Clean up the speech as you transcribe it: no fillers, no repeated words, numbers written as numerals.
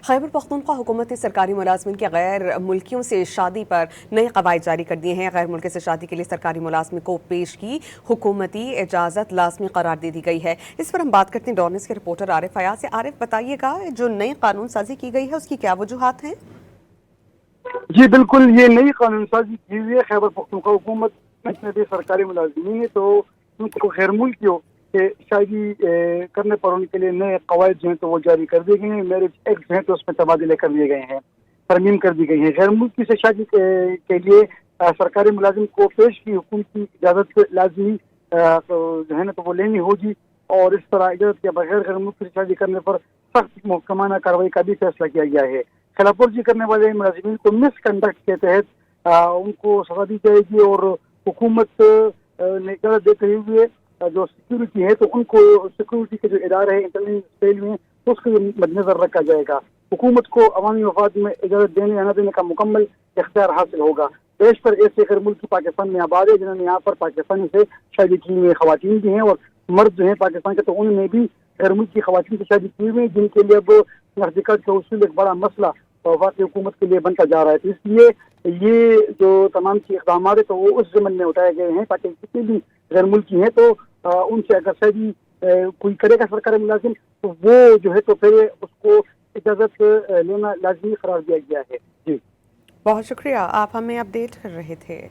خیبر پختونخوا حکومت نے سرکاری ملازمین کے غیر ملکیوں سے شادی پر نئے قواعد جاری کر دیے ہیں۔ غیر ملکی سے شادی کے لیے سرکاری ملازمین کو پیش کی حکومتی اجازت لازمی قرار دے دی گئی ہے۔ اس پر ہم بات کرتے ہیں ڈونس کے رپورٹر عارف فیاض سے۔ عارف، بتائیے گا جو نئی قانون سازی کی گئی ہے اس کی کیا وجوہات ہیں؟ جی بالکل، یہ نئی قانون سازی کی ہوئی ہے خیبر پختونخوا حکومت میں بھی سرکاری ملازمین ہے تو ان کو غیر ملکیوں سے شادی کرنے پر ان کے لیے نئے قواعد جو ہیں تو وہ جاری کر دیے گئے ہیں۔ میرج ایکٹ جو ہیں تو اس میں تبادلے کر دیے گئے ہیں، ترمیم کر دی گئی ہے۔ غیر ملکی سے شادی کے لیے سرکاری ملازم کو پیش کی حکومتی اجازت لازمی جو ہے نا تو وہ لینی ہوگی، اور اس طرح اجازت کے بغیر غیر ملکی سے شادی کرنے پر سخت محکمانہ کارروائی کا بھی فیصلہ کیا گیا ہے۔ خلاف ورزی کرنے والے ملازمین کو مس کنڈکٹ کے تحت ان کو سزا دی جائے گی، اور حکومت نے اجازت دیتے ہوئے جو سیکیورٹی ہے تو ان کو سیکیورٹی کے جو ادارے ہیں انٹرنل فیل میں اس کو مد نظر رکھا جائے گا۔ حکومت کو عوامی مفاد میں اجازت دینے یا نہ دینے کا مکمل اختیار حاصل ہوگا۔ بیشتر ایسے غیر ملکی پاکستان میں آباد ہے جنہوں نے یہاں پر پاکستانی سے شادی کی ہوئی خواتین بھی ہیں، اور مرد جو ہیں پاکستان کے تو انہوں نے بھی غیر ملکی خواتین سے شادی کی ہوئی، جن کے لیے اب نزدیکات کا اصول ایک بڑا مسئلہ واقعی حکومت کے لیے بنتا جا رہا ہے۔ تو اس لیے یہ جو تمام کی اقدامات ہے تو وہ اس ضمن میں اٹھائے گئے ہیں تاکہ کسی بھی غیر ملکی ہیں تو ان سے اگر شادی کوئی کرے گا سرکاری ملازم تو وہ جو ہے تو پھر اس کو اجازت لینا لازمی قرار دیا گیا ہے۔ جی بہت شکریہ، آپ ہمیں اپڈیٹ کر رہے تھے۔